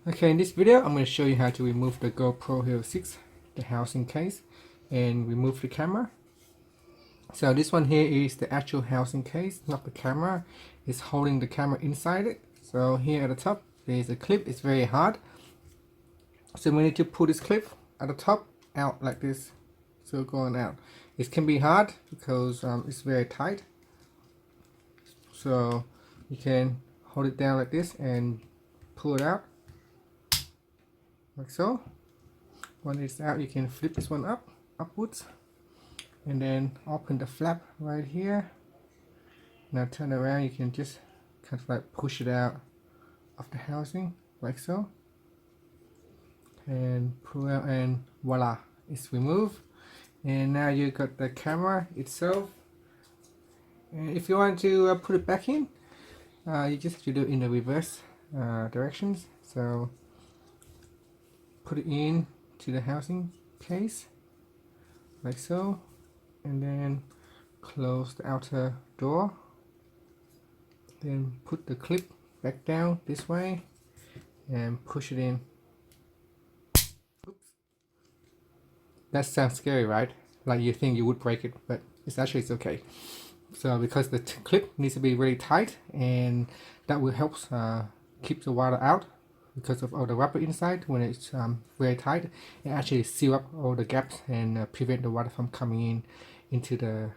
Okay, in this video I'm going to show you how to remove the GoPro Hero 6, the housing case, and remove the camera. So this one here is the actual housing case, not the camera. It's holding the camera inside it. So here at the top there's a clip. It's very hard, so we need to pull this clip at the top out like this. So going out, it can be hard because it's very tight. So you can hold it down like this and pull it out like so. When it's out, you can flip this one upwards, and then open the flap right here. Now turn around, you can just kind of like push it out of the housing like so, and pull out, and voila, it's removed. And now you got the camera itself. And if you want to put it back in, you just have to do it in the reverse directions. So put it in to the housing case like so, and then close the outer door, then put the clip back down this way and push it in. Oops. That sounds scary, right? Like you think you would break it, but it's okay. So because the clip needs to be really tight, and that will help keep the water out, because of all the rubber inside. When it's very tight, it actually seal up all the gaps and prevent the water from coming in into the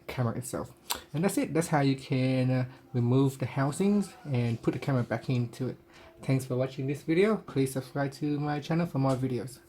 camera itself. And that's it. That's how you can remove the housings and put the camera back into it. Thanks for watching this video. Please subscribe to my channel for more videos.